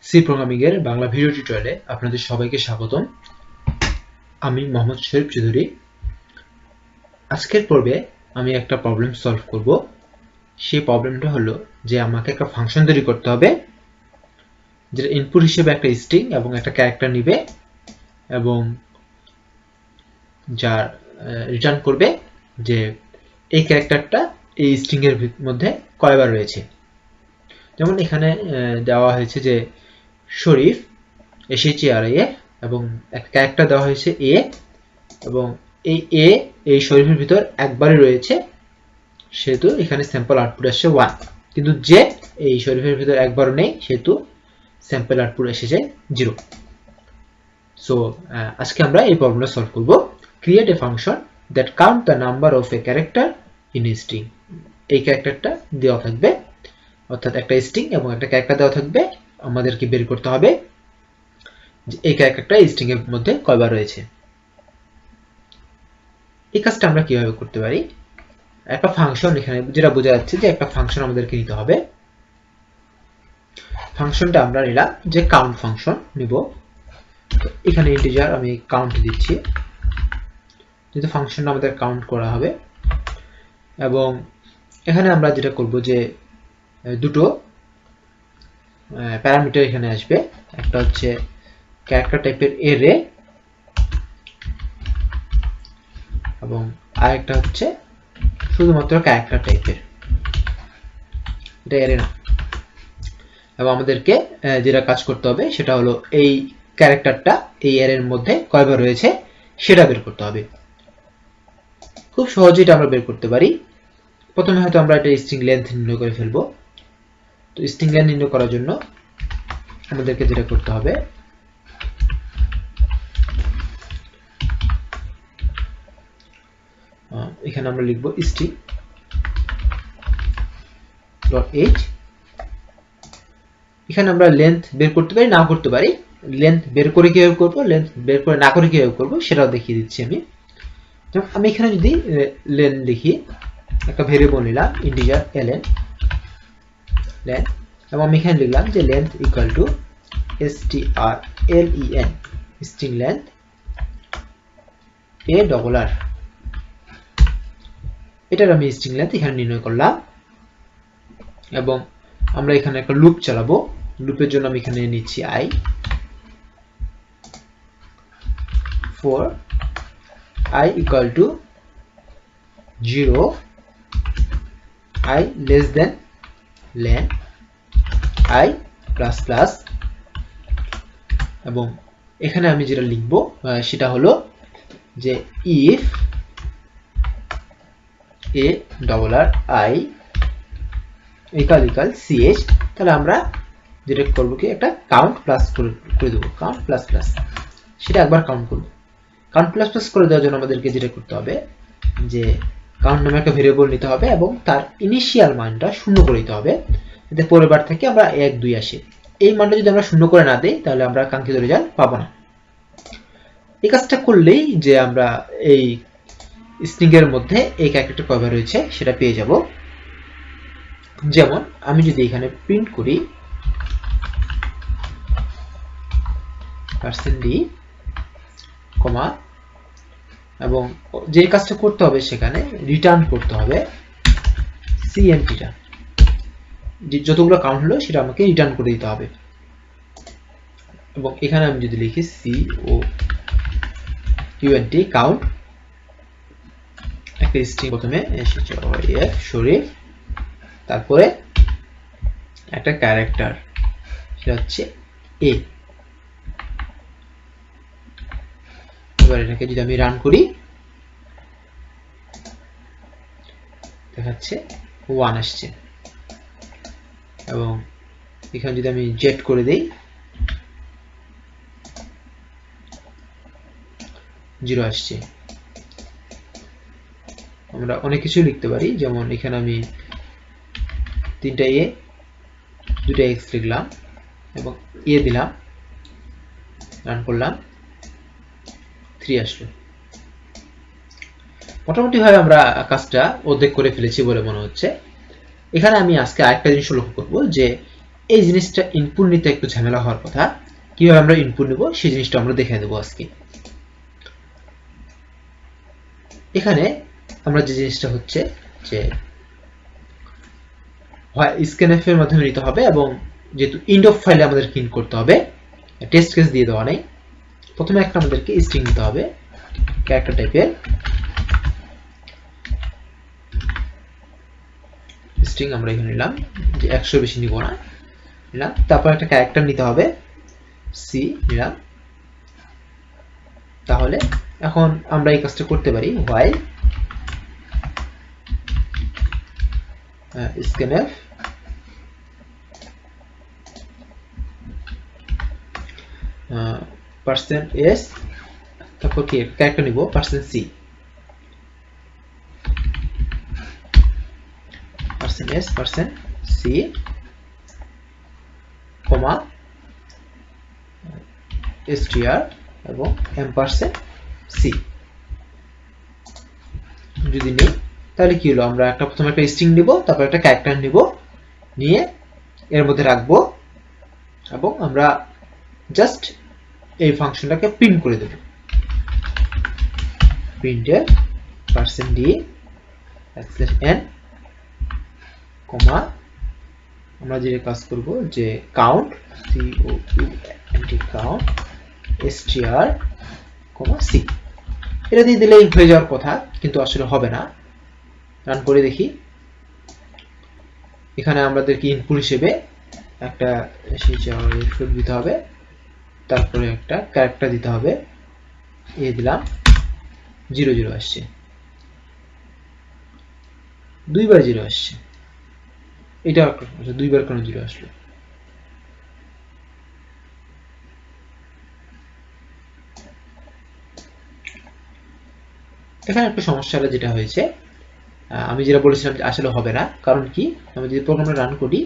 C programming এর Bangla video টিউটোরিয়ালে আপনাদের সবাইকে স্বাগতম। আমি মোহাম্মদ শরীফ চৌধুরী। আজকের পর্বে আমি একটা প্রবলেম সলভ করব। সেই প্রবলেমটা হলো যে আমাকে একটা ফাংশন তৈরি করতে হবে যেটা ইনপুট হিসেবে একটা স্ট্রিং এবং একটা ক্যারেক্টার নেবে এবং যা রিটার্ন করবে যে এই ক্যারেক্টারটা এই স্ট্রিং এর মধ্যে কয়বার রয়েছে। যেমন এখানে দেওয়া হয়েছে যে শরীফ SHRIF এবং একটা ক্যারেক্টার দেওয়া হয়েছে এ এবং এই শরীফের ভিতর একবারই রয়েছে, সেহেতু এখানে স্যাম্পল আউটপুট আসছে 1, কিন্তু যে এই শরীফের ভিতর একবারও নেই সেহেতু স্যাম্পল আউটপুট এসেছে 0। সো আজকে আমরা এই প্রবলেমটা সলভ করব। Create a function that count the number of a character in a string. এই ক্যারেক্টারটা দেওয়া থাকবে, অর্থাৎ একটা স্ট্রিং এবং একটা ক্যারেক্টার দেওয়া থাকবে। আমাদেরকে বের করতে হবে যে এই ক্যারেক্টারটা স্ট্রিং এর মধ্যে কয়বার রয়েছে। এই কাজটা আমরা কিভাবে করতে পারি? একটা ফাংশন, এখানে যেটা বোঝা যাচ্ছে যে একটা ফাংশন আমাদেরকে নিতে হবে। ফাংশনটা আমরা নিলাম যে কাউন্ট ফাংশন নিব। এখানে ইন্টিজার আমি কাউন্ট দিচ্ছি, যেহেতু ফাংশনটা আমাদের কাউন্ট করা হবে। এবং এখানে আমরা যেটা করব যে দুটো প্যারামিটার এখানে আসবে, একটা হচ্ছে ক্যারেক্টার টাইপের অ্যারে এবং আরেকটা হচ্ছে শুধুমাত্র ক্যারেক্টার টাইপের, এটা অ্যারে না। এবং আমাদেরকে যেটা কাজ করতে হবে সেটা হলো এই ক্যারেক্টারটা এই অ্যারের মধ্যে কয়বার রয়েছে সেটা বের করতে হবে। খুব সহজেই এটা আমরা বের করতে পারি। প্রথমে হয়তো আমরা এটা স্ট্রিং লেন্থ নির্ণয় করে ফেলবো। তো স্ট্রিং লেন্থ নির্ণয় করার জন্য আমাদেরকে যেটা করতে হবে, এখানে আমরা লিখব string .h। এখানে আমরা লেন্থ বের করতে পারি, নাও করতে পারি। লেন্থ বের করে কিভাবে করব, লেন্থ বের করে না করে কিভাবে করব সেটাও দেখিয়ে দিচ্ছি আমি। যেমন আমি এখানে যদি লেন্থ লিখি, একটা ভেরিয়েবল নিলাম ইন্টিজার ln লেন্থ, এবং আমি এখানে লিখলাম যে length equal to strlen string length a double r। এটার আমি স্ট্রিং লেন্থ এখানে নির্ণয় করলাম এবং আমরা এখানে একটা লুপ চালাবো। লুপের জন্য আমি এখানে নিচ্ছি i for I equal to 0, I less than len I plus plus। এবং এখানে আমি যেটা লিখব সেটা হলো যে if a double r I equal ch, তাহলে আমরা যেটা করব কি একটা কাউন্ট প্লাস করে দেবো, কাউন্ট প্লাস প্লাস, সেটা একবার কাউন্ট করব। কাউন্ট প্লাস প্লাস করে দেওয়ার জন্য আমাদেরকে যেটা করতে হবে যে কাউন্ট নামে একটা ভেরিয়েবল নিতে হবে এবং তার ইনিশিয়াল মানটা 0 করে দিতে হবে, যাতে পরের বার থেকে আমরা 1 2 আসে। এই মানটা যদি আমরা 0 করে না দেই তাহলে আমরা কাঙ্ক্ষিত রেজাল্ট পাবো না। এই কাজটা করলেই যে আমরা এই স্ট্রিং এর মধ্যে এই ক্যারেক্টারটা কয়বার রয়েছে সেটা পেয়ে যাব। যেমন আমি যদি এখানে প্রিন্ট করি %d, এবং যে কাজটা করতে হবে সেখানে রিটার্ন করতে হবে cntটা, যে যতগুলো কাউন্ট হলো সেটা আমাকে রিটার্ন করে দিতে হবে। এবং এখানে আমি যদি লিখি count কাউন্ট, একটা স্ট্রিং প্রথমে শরীফ, তারপরে একটা ক্যারেক্টার সেটা হচ্ছে a। এবার এটাকে যদি আমি রান করি দেখাচ্ছে 1 আসছে, এবং এখানে যদি আমি জেট করে দেই 0 আসছে। আমরা অনেক কিছু লিখতে পারি, যেমন এখানে আমি 3টা a 2টা x লিখলাম এবং a দিলাম, রান করলাম, 3 আসলো। মোটামুটি ভাবে আমরা কাজটা অর্ধেক করে ফেলেছি বলে মনে হচ্ছে। এখানে আমি আজকে আরেকটা জিনিস লক্ষ্য করব যে এই জিনিসটা ইনপুট নিতে একটু ঝামেলা হওয়ার কথা। কিভাবে আমরা ইনপুট নেব সেই জিনিসটা আমরা দেখিয়ে দেবো আজকে। এখানে আমরা যে জিনিসটা হচ্ছে যে হয় scanf এর মাধ্যমে নিতে হবে, এবং যেহেতু ইন্ড অফ ফাইলে আমাদের প্রিন্ট করতে হবে, টেস্ট কেস দিয়ে দেওয়া নেই। প্রথমে একটা আমাদেরকে স্ট্রিং নিতে হবে ক্যারেক্টার টাইপের স্ট্রিং। আমরা এখানে নিলাম যে 100 বেশি নিব না, নিলাম। তারপর একটা ক্যারেক্টার নিতে হবে, সি নিলাম। তাহলে এখন আমরা এই কাজটা করতে পারি, while scanf %s, তারপর কি ক্যারেক্টার নিব %c, %s %c, কমা str এবং %c। যদি নেই তাহলে কি হলো, আমরা প্রথমে একটা স্ট্রিং নিব, তারপর একটা ক্যারেক্টার নিব, নিয়ে এর মধ্যে রাখবো, এবং আমরা জাস্ট এই ফাংশনটাকে প্রিন্ট করে দেব। প্রিন্টের %d \n, কমা আমরা যে কাজ করব যে কাউন্ট count str, c। এটা দিয়ে দিলেই হয়ে যাওয়ার কথা, কিন্তু আসলে হবে না। রান করে দেখি। এখানে আমাদেরকে ইনপুট হিসেবে একটা ফ্লোট দিতে হবে, তারপরে একটা ক্যারেক্টার দিতে হবে, দিলাম 00 আসছে, দুইবার 0 আসছে। এটা দুইবার কেন 0 আসলো? এখানে একটা সমস্যা যেটা হয়েছে, আমি যেটা বলেছিলাম যে আসলে হবে না। কারণ কি, আমি যদি প্রোগ্রামটা রান করি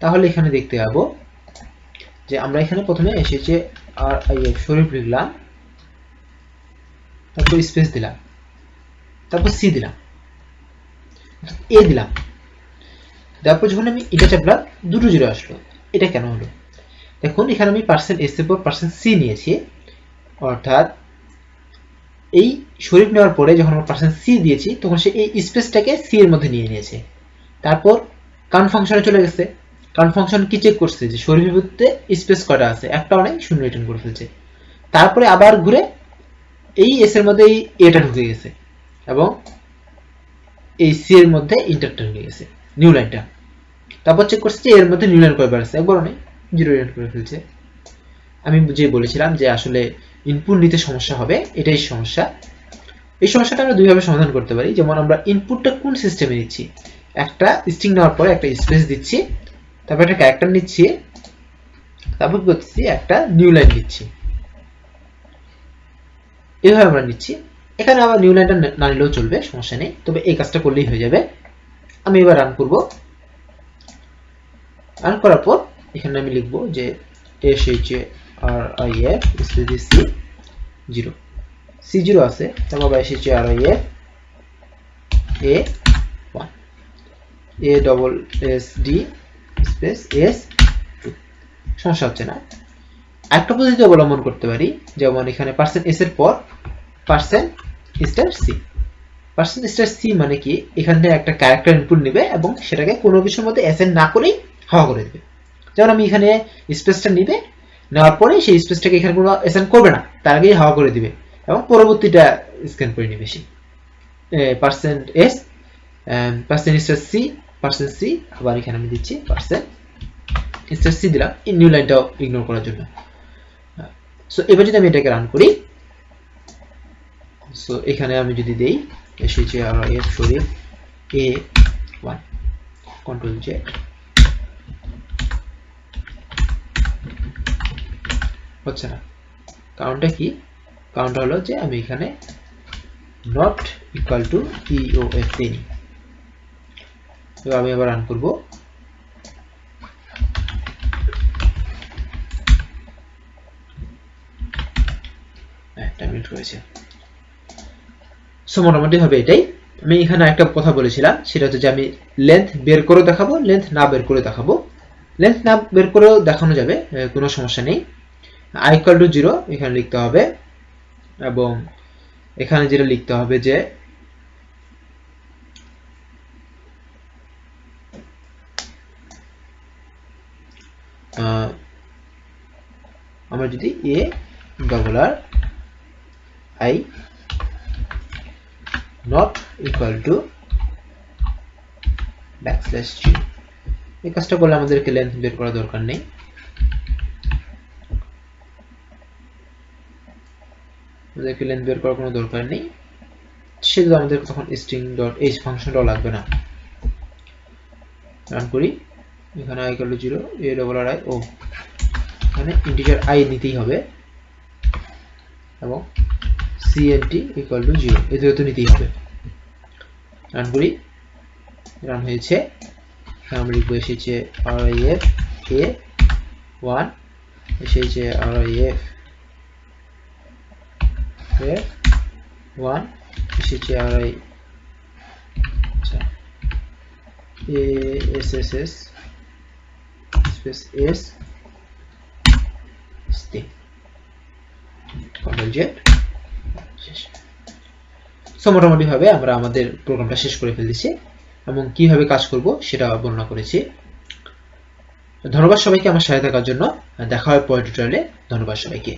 তাহলে এখানে দেখতে পাবো যে আমরা এখানে প্রথমে এসেছে RIF শরীফ লিখলাম, তারপর স্পেস দিলাম, তারপর সি দিলাম, এ দিলাম, তারপর যখন আমি এটা চাপলাম দুটো 0 আসলো। এটা কেন হলো? দেখুন এখানে আমি %s এর পর %c নিয়েছি, অর্থাৎ এই শরীফ নেওয়ার পরে যখন আমরা %c দিয়েছি তখন সে এই স্পেসটাকে c এর মধ্যে নিয়ে নিয়েছে। তারপর কাউন্ট ফাংশনে চলে গেছে। কাউন্ট ফাংশন কি চেক করছে যে শরীফের মধ্যে স্পেস কয়টা আছে, একটাও নাই, 0 রিটার্ন করে ফেলছে। তারপরে আবার ঘুরে এই s এর মধ্যে এই এটা ঢুকে গেছে, এবং এই c এর মধ্যে ইন্টারটা ঢুকে গেছে, নিউ লাইনটা। তারপর চেক করছে যে এর মধ্যে নিউ লাইন কয়বার আছে, একবারও নেই, 0 রিটার্ন করে ফেলছে। আমি যে বলেছিলাম যে আসলে ইনপুট নিতে সমস্যা হবে, এটাই সমস্যা। এই সমস্যাটা আমরা দুইভাবে সমাধান করতে পারি। যেমন আমরা ইনপুটটা কোন সিস্টেমে নিচ্ছি, একটা স্ট্রিং নেওয়ার পরে একটা স্পেস দিচ্ছি, তারপর একটা ক্যারেক্টার নিচ্ছি, তারপর কি করতেছি একটা নিউ লাইন দিচ্ছি, এইভাবে আমরা নিচ্ছি। এখানে আবার নিউ লাইনটা না নিলেও চলবে, সমস্যা নেই, তবে এই কাজটা করলেই হয়ে যাবে। আমি এবার রান করব। রান করার পর এখানে আমি লিখবো যে SHARIF স্পেস C0, C0 আছে, তারপর SHARIF A1 ASSD space S2। সমস্যা হচ্ছে না। একটা পদ্ধতি অবলম্বন করতে পারি, যেমন এখানে %s এর পর %c। %c মানে কি, এখান থেকে একটা ক্যারেক্টার ইনপুট নেবে এবং সেটাকে কোনো কিছুর মধ্যে অ্যাসাইন না করেই হাওয়া করে দেবে। যেমন আমি এখানে স্পেসটা নিবে, নেওয়ার পরে সেই স্পেসটাকে এখানে কোনো অ্যাসাইন করবে না, তার আগেই হাওয়া করে দিবে এবং পরবর্তীটা স্ক্যান করে নিবে সে। %s %c আবার এখানে আমি দিচ্ছি %c দিলাম এই নিউ লাইনটাও ইগনোর করার জন্য। সো এবার যদি আমি এটাকে রান করি, সো এখানে আমি যদি দেই SHARIF শরীফ A1 কন্ট্রোল Z, হচ্ছে না। কারণটা কি? কারণটা হলো যে আমি এখানে নট ইকুয়াল টু EOF দিইনি। আমি আবার রান করব। একটা মিনিট হয়েছে। সো মোটামুটি হবে এটাই। আমি এখানে একটা কথা বলেছিলাম, সেটা হচ্ছে যে আমি লেন্থ বের করে দেখাবো, লেন্থ না বের করে দেখাবো। লেন্থ না বের করেও দেখানো যাবে, কোনো সমস্যা নেই। i equal to 0 এখানে লিখতে হবে, এবং এখানে যেটা লিখতে হবে যে আমরা যদি a double r I not equal to backslash 0, এই কাজটা করলে আমাদেরকে লেন্থ বের করার দরকার নেই। আমাদেরকে লেন্থ বের করার কোনো দরকার নেই, সেজন্য আমাদের তখন string.h ফাংশনটাও লাগবে না। রান করি, এখানে i equal to 0, a double r I, ও এখানে ইন্টিজার i নিতেই হবে, এবং cnt equal to 0, এই দুটো তো নিতেই হবে। রান করি, রান হয়েছে। আমরা লিখব এসেছে rif a1, এসেছে rif a1, এসেছে ri asss space s string control z। So মোটামুটি ভাবে আমরা আমাদের প্রোগ্রামটা শেষ করে ফেলেছি, এবং কিভাবে কাজ করব সেটা বর্ণনা করেছি। ধন্যবাদ সবাইকে আমার সাথে থাকার জন্য। দেখা হবে পরের টিউটোরিয়ালে। ধন্যবাদ সবাইকে।